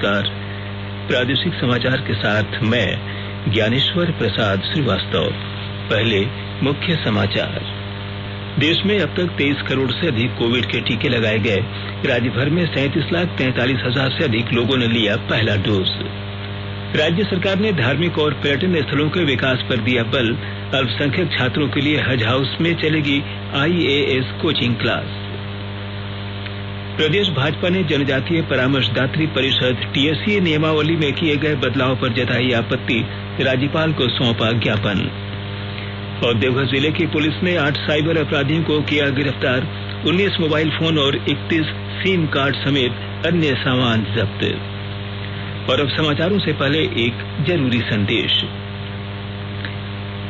नमस्कार। प्रादेशिक समाचार के साथ मैं ज्ञानेश्वर प्रसाद श्रीवास्तव। पहले मुख्य समाचार। देश में अब तक 23 करोड़ से अधिक कोविड के टीके लगाए गए। राज्य भर में 37,43,000 से अधिक लोगों ने लिया पहला डोज। राज्य सरकार ने धार्मिक और पर्यटन स्थलों के विकास पर दिया बल। अल्पसंख्यक छात्रों के लिए हज हाउस में चलेगी IAS कोचिंग क्लास। प्रदेश भाजपा ने जनजातीय परामर्शदात्री परिषद TSC नियमावली में किए गए बदलाव पर जताई आपत्ति। राज्यपाल को सौंपा ज्ञापन। और देवघर जिले की पुलिस ने 8 साइबर अपराधियों को किया गिरफ्तार। 19 मोबाइल फोन और 31 सिम कार्ड समेत अन्य सामान जब्त। और अब समाचारों से पहले एक जरूरी संदेश।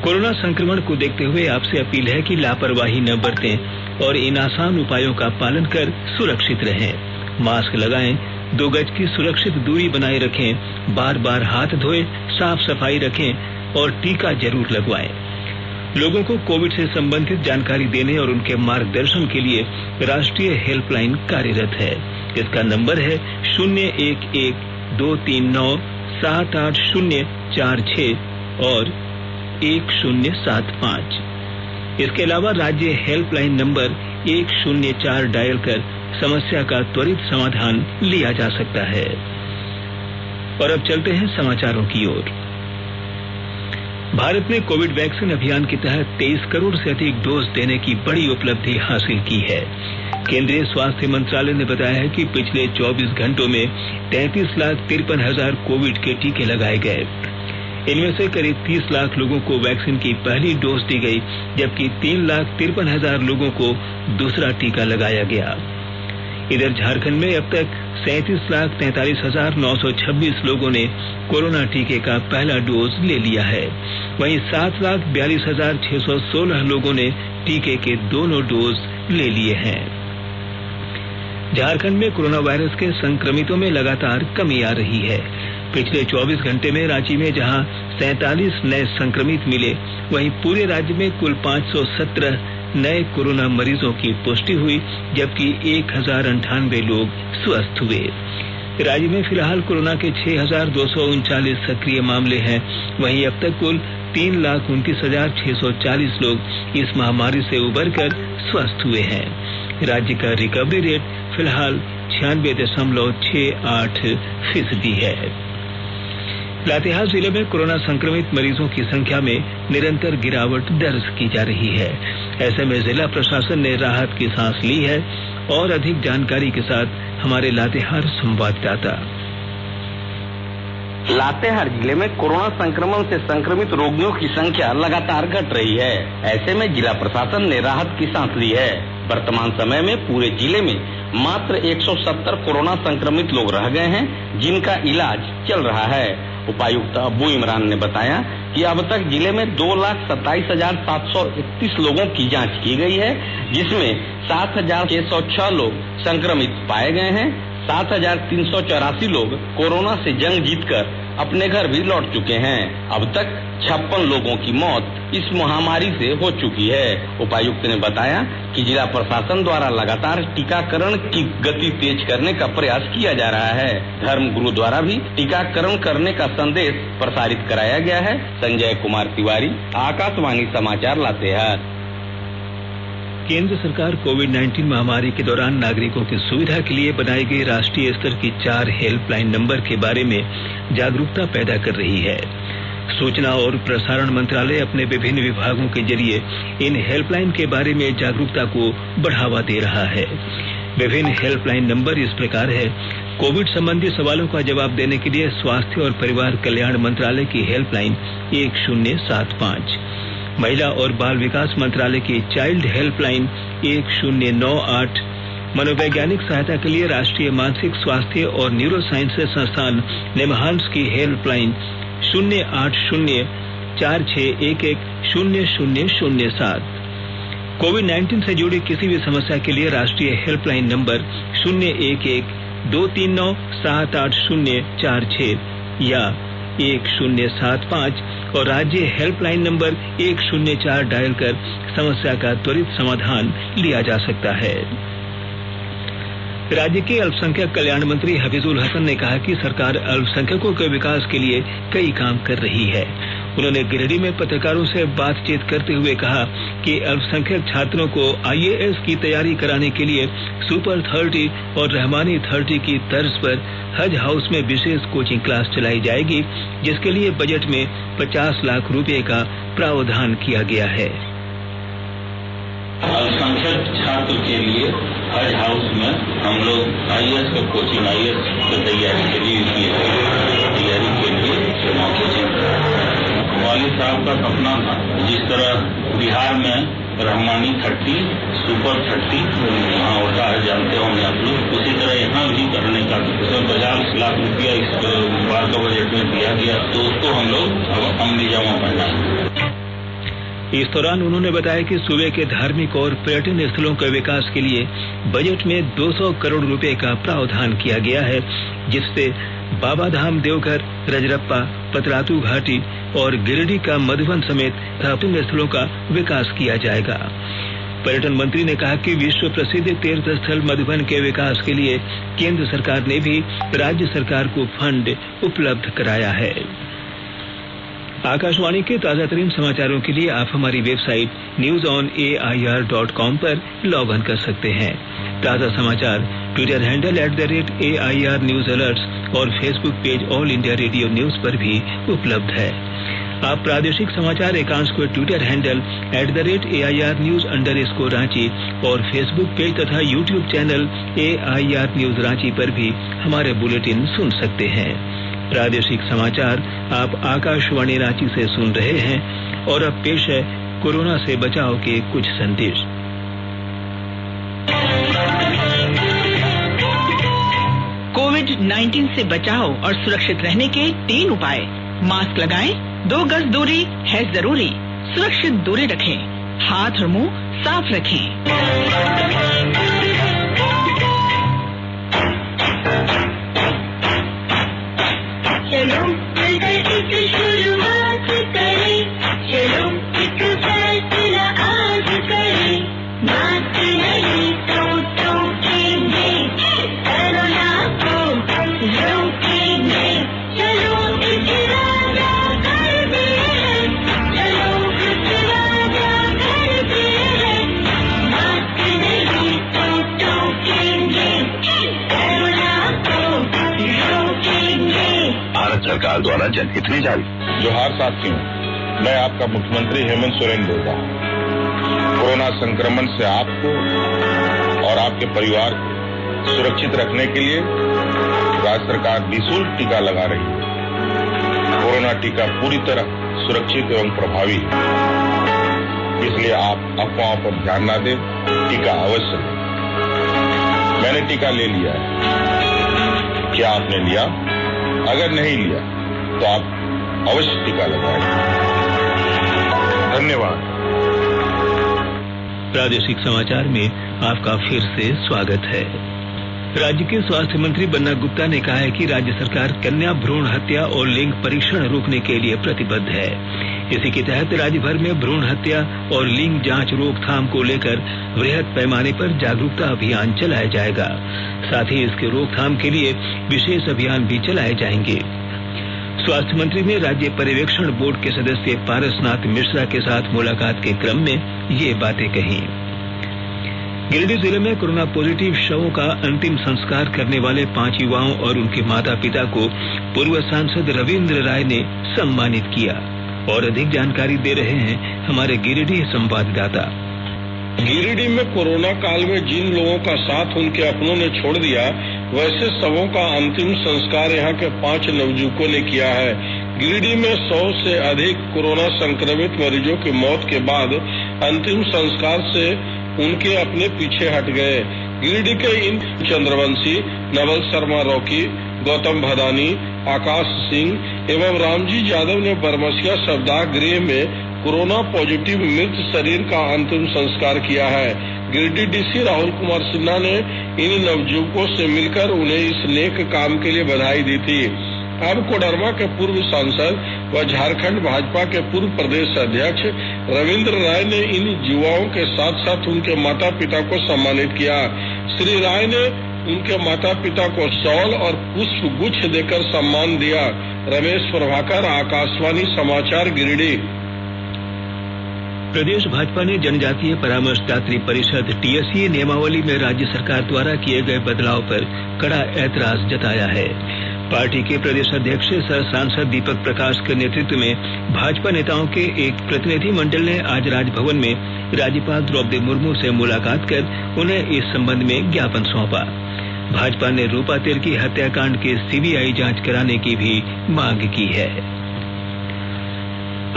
कोरोना संक्रमण को देखते हुए आपसे अपील है कि लापरवाही न बरतें और इन आसान उपायों का पालन कर सुरक्षित रहें। मास्क लगाएं, 2 गज की सुरक्षित दूरी बनाए रखें, बार-बार हाथ धोएं, साफ सफाई रखें और टीका जरूर लगवाएं। लोगों को कोविड से संबंधित जानकारी देने और उनके मार्गदर्शन के लिए राष्ट्रीय हेल्पलाइन कार्यरत है। इसका नंबर है 011-239-78046 और 1075। इसके अलावा राज्य हेल्पलाइन नंबर 104 डायल कर समस्या का त्वरित समाधान लिया जा सकता है। और अब चलते हैं समाचारों की ओर। भारत ने कोविड वैक्सीन अभियान के तहत 23 करोड़ से अधिक डोज देने की बड़ी उपलब्धि हासिल की है। केंद्रीय स्वास्थ्य मंत्रालय ने बताया है कि पिछले 24 घंटों में 33,53,000 कोविड के टीके लगाए गए। इनमें से करीब 30 लाख लोगों को वैक्सीन की पहली डोज दी गई, जबकि 3,53,000 लोगों को दूसरा टीका लगाया गया। इधर झारखंड में अब तक 37,43,926 लोगों ने कोरोना टीके का पहला डोज ले लिया है। वहीं 7,42,616 लोगों ने टीके के दोनों डोज ले लिए हैं। झारखंड में कोरोना वायरस के संक्रमितों में लगातार कमी आ रही है। पिछले 24 घंटे में रांची में जहां 47 नए संक्रमित मिले, वहीं पूरे राज्य में कुल 517 नए कोरोना मरीजों की पुष्टि हुई, जबकि 1098 लोग स्वस्थ हुए। राज्य में फिलहाल कोरोना के 6,239 सक्रिय मामले हैं। वहीं अब तक कुल 3,29,640 लोग इस महामारी से उबरकर स्वस्थ हुए हैं। राज्य का रिकवरी रेट फिलहाल 96.68% है। लातेहार जिले में कोरोना संक्रमित मरीजों की संख्या में निरंतर गिरावट दर्ज की जा रही है। ऐसे में जिला प्रशासन ने राहत की सांस ली है। और अधिक जानकारी के साथ हमारे लातेहार संवाददाता। लातेहार जिले में कोरोना संक्रमण से संक्रमित रोगियों की संख्या लगातार घट रही है। ऐसे में जिला प्रशासन ने राहत की सांस ली है। वर्तमान समय में पूरे जिले में मात्र 170 कोरोना संक्रमित लोग रह गए हैं, जिनका इलाज चल रहा है। उपायुक्त अब्बू इमरान ने बताया कि अब तक जिले में 2,27,731 लोगों की जांच की गई है, जिसमें 7,606 लोग संक्रमित पाए गए हैं। 7,384 लोग कोरोना से जंग जीतकर अपने घर भी लौट चुके हैं। अब तक 56 लोगों की मौत इस महामारी से हो चुकी है। उपायुक्त ने बताया कि जिला प्रशासन द्वारा लगातार टीकाकरण की गति तेज करने का प्रयास किया जा रहा है। धर्म गुरु द्वारा भी टीकाकरण करने का संदेश प्रसारित कराया गया है। संजय कुमार तिवारी, आकाशवाणी समाचार, लातेहार। केंद्र सरकार कोविड-19 महामारी के दौरान नागरिकों की सुविधा के लिए बनाई गई राष्ट्रीय स्तर की 4 हेल्पलाइन नंबर के बारे में जागरूकता पैदा कर रही है। सूचना और प्रसारण मंत्रालय अपने विभिन्न विभागों के जरिए इन हेल्पलाइन के बारे में जागरूकता को बढ़ावा दे रहा है। विभिन्न हेल्पलाइन नंबर इस प्रकार है। कोविड संबंधी सवालों का जवाब देने के लिए स्वास्थ्य और परिवार कल्याण मंत्रालय की हेल्पलाइन 1075, महिला और बाल विकास मंत्रालय की चाइल्ड हेल्पलाइन 1098, मनोवैज्ञानिक सहायता के लिए राष्ट्रीय मानसिक स्वास्थ्य और न्यूरो साइंसेज संस्थान निमहांस की हेल्पलाइन 08046110007, कोविड-19 से जुड़ी किसी भी समस्या के लिए राष्ट्रीय हेल्पलाइन नंबर 011-239-78046 या 1075 और राज्य हेल्पलाइन नंबर 104 डायल कर समस्या का त्वरित समाधान लिया जा सकता है। राज्य के अल्पसंख्यक कल्याण मंत्री हफीजुल हसन ने कहा कि सरकार अल्पसंख्यकों के विकास के लिए कई काम कर रही है। उन्होंने गिरिडीह में पत्रकारों से बातचीत करते हुए कहा कि अल्पसंख्यक छात्रों को IAS की तैयारी कराने के लिए सुपर 30 और रहमानी 30 की तर्ज पर हज हाउस में विशेष कोचिंग क्लास चलाई जाएगी, जिसके लिए बजट में 50 लाख रुपए का प्रावधान किया गया है। अल्पसंख्यक छात्र के लिए हज हाउस में हम लोग IAS की तैयारी के लिए तैयारी के लिए कोचिंग वालिद साहब का सपना था। जिस तरह बिहार में रहमानी 30 सुपर 30 वहाँ होता है, जानते होंगे आप लोग, उसी तरह यहाँ भी करने का 50 लाख रुपया इस बार का बजट में दिया गया, तो उसको हम लोग अब अमली जमा पहनाएंगे। इस दौरान उन्होंने बताया कि सूबे के धार्मिक और पर्यटन स्थलों के विकास के लिए बजट में 200 करोड़ रुपए का प्रावधान किया गया है, जिससे बाबाधाम देवघर, रजरप्पा, पतरातू घाटी और गिरिडीह का मधुबन समेत पर्यटन स्थलों का विकास किया जाएगा। पर्यटन मंत्री ने कहा कि विश्व प्रसिद्ध तीर्थ स्थल मधुबन के विकास के लिए केंद्र सरकार ने भी राज्य सरकार को फंड उपलब्ध कराया है। आकाशवाणी के ताजा तरीन समाचारों के लिए आप हमारी वेबसाइट newsonair.com पर लॉग इन कर सकते हैं। ताजा समाचार Twitter handle @AIR News Alerts और Facebook page all India radio news पर भी उपलब्ध है। आप प्रादेशिक समाचार एकांश को ट्विटर हैंडल @AIR News _ और फेसबुक पेज तथा YouTube channel AIR News Ranchi पर भी हमारे बुलेटिन सुन सकते हैं। प्रादेशिक समाचार आप आकाशवाणी रांची से सुन रहे हैं और अब पेश है कोरोना से बचाव के कुछ संदेश। कोविड-19 से बचाव और सुरक्षित रहने के 3 उपाय। मास्क लगाएं, 2 गज दूरी है जरूरी, सुरक्षित दूरी रखें, हाथ और मुंह साफ रखें। चलो मिलकर एक शुरुआत करें, चलो एक फैसला आज करें, मास्क नहीं तो टोकेंगे, कोरोना को रोकेंगे, चलो एक वादा करते हैं, चलो एक वादा करते हैं, मास्क नहीं तो टोकेंगे, कोरोना को रोकेंगे। भारत सरकार द्वारा जनहित में जारी। जोहार साथियों, मैं आपका मुख्यमंत्री हेमंत सोरेन बोल रहा हूँ। कोरोना संक्रमण से आपको और आपके परिवार को सुरक्षित रखने के लिए राज्य सरकार निःशुल्क टीका लगा रही है। कोरोना टीका पूरी तरह सुरक्षित एवं प्रभावी है, इसलिए आप अफवाहों पर ध्यान न दें, टीका अवश्य लें। मैंने टीका ले लिया है। क्या आपने लिया? अगर नहीं लिया तो आप अवश्य टीका लगवाएं। धन्यवाद। प्रादेशिक समाचार में आपका फिर से स्वागत है। राज्य के स्वास्थ्य मंत्री बन्ना गुप्ता ने कहा है कि राज्य सरकार कन्या भ्रूण हत्या और लिंग परीक्षण रोकने के लिए प्रतिबद्ध है। इसी के तहत राज्य भर में भ्रूण हत्या और लिंग जांच रोकथाम को लेकर वृहद पैमाने पर जागरूकता अभियान चलाया जाएगा। साथ ही इसके रोकथाम के लिए विशेष अभियान भी चलाए जाएंगे। स्वास्थ्य मंत्री ने राज्य पर्यवेक्षण बोर्ड के सदस्य पारसनाथ मिश्रा के साथ मुलाकात के क्रम में ये बातें कही। गिरिडीह जिले में कोरोना पॉजिटिव शवों का अंतिम संस्कार करने वाले 5 युवाओं और उनके माता पिता को पूर्व सांसद रविंद्र राय ने सम्मानित किया। और अधिक जानकारी दे रहे हैं हमारे गिरिडीह संवाददाता। गिरिडीह में कोरोना काल में जिन लोगों का साथ उनके अपनों ने छोड़ दिया, वैसे शवों का अंतिम संस्कार यहाँ के 5 नवयुवकों ने किया है। गिरिडीह में 100 से अधिक कोरोना संक्रमित मरीजों की मौत के बाद अंतिम संस्कार से उनके अपने पीछे हट गए। गिरिडीह के इन चंद्रवंशी, नवल शर्मा रॉकी, गौतम भदानी, आकाश सिंह एवं रामजी यादव ने बरमसिया शवदाह गृह में कोरोना पॉजिटिव मृत शरीर का अंतिम संस्कार किया है। गिरिडीह डीसी राहुल कुमार सिन्हा ने इन नवयुवकों से मिलकर उन्हें इस नेक काम के लिए बधाई दी थी। अब कोडरमा के पूर्व सांसद व झारखंड भाजपा के पूर्व प्रदेश अध्यक्ष रविंद्र राय ने इन युवाओं के साथ साथ उनके माता पिता को सम्मानित किया। श्री राय ने उनके माता पिता को शॉल और पुष्प गुच्छ देकर सम्मान दिया। रमेश प्रभाकर, आकाशवाणी समाचार, गिरिडीह। प्रदेश भाजपा ने जनजातीय परामर्शदात्री परिषद टीएसए नियमावली में राज्य सरकार द्वारा किए गए बदलाव पर कड़ा ऐतराज जताया है। पार्टी के प्रदेश अध्यक्ष सह सांसद दीपक प्रकाश के नेतृत्व में भाजपा नेताओं के एक प्रतिनिधि मंडल ने आज राजभवन में राज्यपाल द्रौपदी मुर्मू से मुलाकात कर उन्हें इस संबंध में ज्ञापन सौंपा। भाजपा ने रूपा तिर्की हत्याकांड की सीबीआई जांच कराने की भी मांग की है।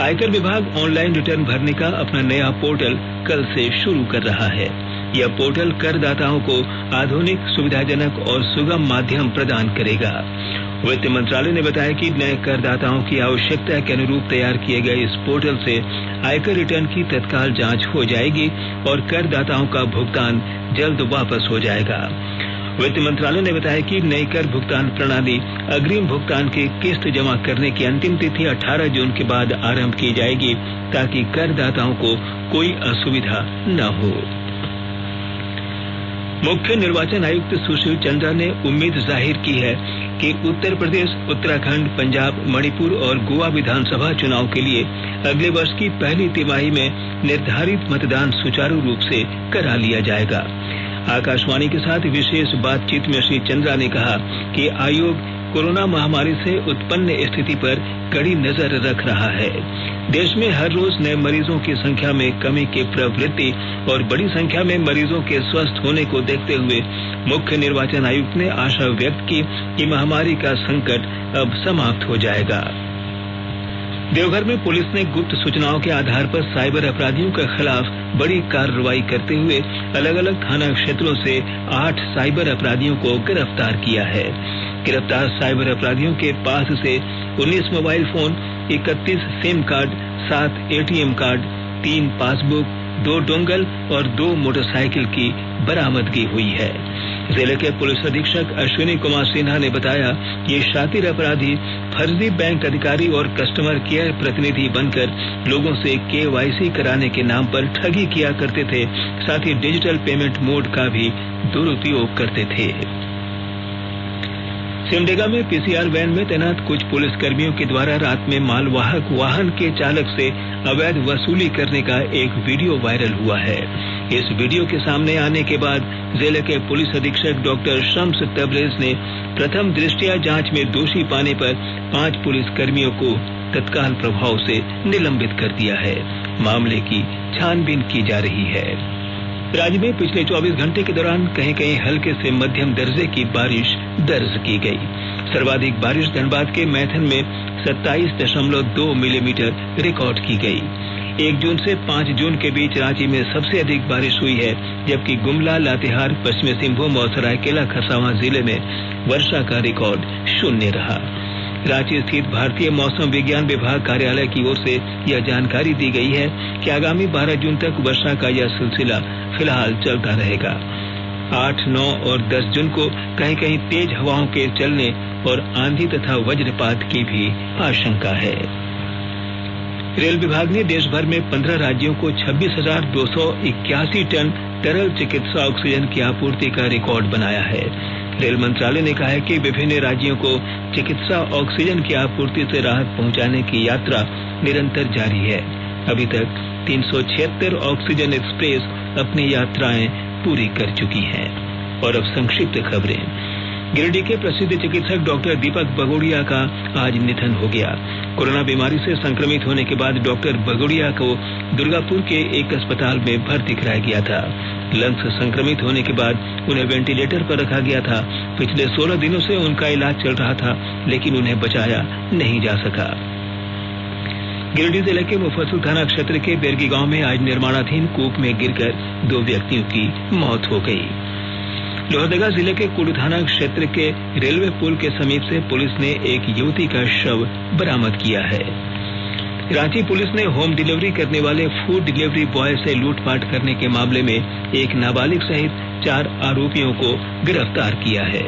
आयकर विभाग ऑनलाइन रिटर्न भरने का अपना नया पोर्टल कल से शुरू कर रहा है। यह पोर्टल करदाताओं को आधुनिक, सुविधाजनक और सुगम माध्यम प्रदान करेगा। वित्त मंत्रालय ने बताया कि नए करदाताओं की आवश्यकता के अनुरूप तैयार किए गए इस पोर्टल से आयकर रिटर्न की तत्काल जांच हो जाएगी और करदाताओं का भुगतान जल्द वापस हो जाएगा। वित्त मंत्रालय ने बताया कि नई कर भुगतान प्रणाली अग्रिम भुगतान की किस्त जमा करने की अंतिम तिथि 18 जून के बाद आरंभ की जाएगी ताकि करदाताओं को कोई असुविधा न हो। मुख्य निर्वाचन आयुक्त सुशील चंद्रा ने उम्मीद जाहिर की है कि उत्तर प्रदेश, उत्तराखंड, पंजाब, मणिपुर और गोवा विधानसभा चुनाव के लिए अगले वर्ष की पहली तिमाही में निर्धारित मतदान सुचारू रूप से करा लिया जाएगा। आकाशवाणी के साथ विशेष बातचीत में श्री चंद्रा ने कहा कि आयोग कोरोना महामारी से उत्पन्न स्थिति पर कड़ी नजर रख रहा है। देश में हर रोज नए मरीजों की संख्या में कमी की प्रवृत्ति और बड़ी संख्या में मरीजों के स्वस्थ होने को देखते हुए मुख्य निर्वाचन आयुक्त ने आशा व्यक्त की कि महामारी का संकट अब समाप्त हो जाएगा। देवघर में पुलिस ने गुप्त सूचनाओं के आधार पर साइबर अपराधियों के खिलाफ बड़ी कार्रवाई करते हुए अलग अलग थाना क्षेत्रों से 8 साइबर अपराधियों को गिरफ्तार किया है। गिरफ्तार साइबर अपराधियों के पास से 19 mobile phone, 31 SIM card, 7 ATM card, 3 passbook, 2 dongle और 2 मोटरसाइकिल की बरामदगी हुई है। जिले के पुलिस अधीक्षक अश्विनी कुमार सिन्हा ने बताया कि शातिर अपराधी फर्जी बैंक अधिकारी और कस्टमर केयर प्रतिनिधि बनकर लोगों से केवाईसी कराने के नाम पर ठगी किया करते थे, साथ ही डिजिटल पेमेंट मोड का भी दुरुपयोग करते थे। सिमडेगा में पीसीआर वैन में तैनात कुछ पुलिसकर्मियों के द्वारा रात में मालवाहक वाहन के चालक से अवैध वसूली करने का एक वीडियो वायरल हुआ है। इस वीडियो के सामने आने के बाद जिले के पुलिस अधीक्षक डॉक्टर शम्स तबरेज ने प्रथम दृष्टया जांच में दोषी पाने पर 5 पुलिसकर्मियों को तत्काल प्रभाव से निलंबित कर दिया है। मामले की छानबीन की जा रही है। राज्य में पिछले 24 घंटे के दौरान कहीं कहीं हल्के से मध्यम दर्जे की बारिश दर्ज की गई। सर्वाधिक बारिश धनबाद के मैथन में 27.2 मिलीमीटर रिकॉर्ड की गई। 1 जून से 5 जून के बीच रांची में सबसे अधिक बारिश हुई है, जबकि गुमला, लातेहार, पश्चिमी सिंहभूम और सरायकेला खरसावां जिले में वर्षा का रिकॉर्ड 0 रहा। रांची स्थित भारतीय मौसम विज्ञान विभाग कार्यालय की ओर से यह जानकारी दी गई है कि आगामी 12 जून तक वर्षा का यह सिलसिला फिलहाल चलता रहेगा। 8, 9 और 10 जून को कहीं कहीं तेज हवाओं के चलने और आंधी तथा वज्रपात की भी आशंका है। रेल विभाग ने देश भर में 15 राज्यों को 26,281 टन तरल चिकित्सा ऑक्सीजन की आपूर्ति का रिकॉर्ड बनाया है। रेल मंत्रालय ने कहा है कि विभिन्न राज्यों को चिकित्सा ऑक्सीजन की आपूर्ति से राहत पहुंचाने की यात्रा निरंतर जारी है। अभी तक 376 ऑक्सीजन एक्सप्रेस अपनी यात्राएं पूरी कर चुकी हैं। और अब संक्षिप्त खबरें। गिरिडीह के प्रसिद्ध चिकित्सक डॉक्टर दीपक बगोड़िया का आज निधन हो गया। कोरोना बीमारी से संक्रमित होने के बाद डॉक्टर बगोड़िया को दुर्गापुर के एक अस्पताल में भर्ती कराया गया था। लंग्स संक्रमित होने के बाद उन्हें वेंटिलेटर पर रखा गया था। पिछले 16 दिनों से उनका इलाज चल रहा था, लेकिन उन्हें बचाया नहीं जा सका। गिरिडीह जिले के मुफस्सिल थाना क्षेत्र के बेरगी गांव में आज निर्माणाधीन कूप में गिरकर 2 व्यक्तियों की मौत हो गई। लोहरदगा जिले के कुडू थाना क्षेत्र के रेलवे पुल के समीप से पुलिस ने एक युवती का शव बरामद किया है। रांची पुलिस ने होम डिलीवरी करने वाले फूड डिलीवरी बॉय से लूटपाट करने के मामले में एक नाबालिग सहित 4 आरोपियों को गिरफ्तार किया है।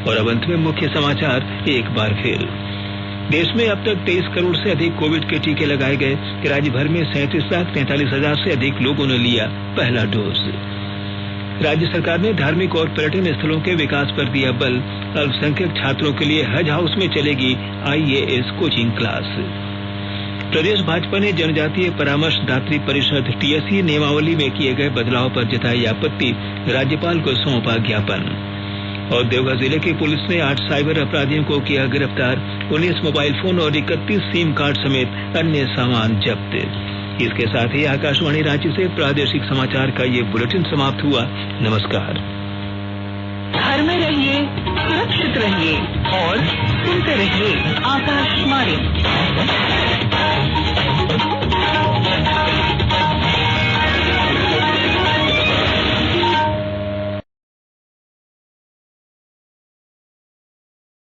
और अब अंत में मुख्य समाचार एक बार फिर। देश में अब तक 23 करोड़ से अधिक कोविड के टीके लगाए गए। राज्य भर में 37,43,000 से अधिक लोगों ने लिया पहला डोज। राज्य सरकार ने धार्मिक और पर्यटन स्थलों के विकास पर दिया बल। अल्पसंख्यक छात्रों के लिए हज हाउस में चलेगी IAS कोचिंग क्लास। प्रदेश भाजपा ने जनजातीय परामर्शदात्री परिषद TSC नियमावली में किए गए बदलाव पर जताई आपत्ति, राज्यपाल को सौंपा ज्ञापन। और देवघर जिले की पुलिस ने 8 साइबर अपराधियों को किया गिरफ्तार, 19 मोबाइल फोन और 31 सिम कार्ड समेत अन्य सामान जब्त। इसके साथ ही आकाशवाणी रांची से प्रादेशिक समाचार का ये बुलेटिन समाप्त हुआ। नमस्कार। घर में रहिए, सुरक्षित रहिए और सुनते रहिए आकाशवाणी।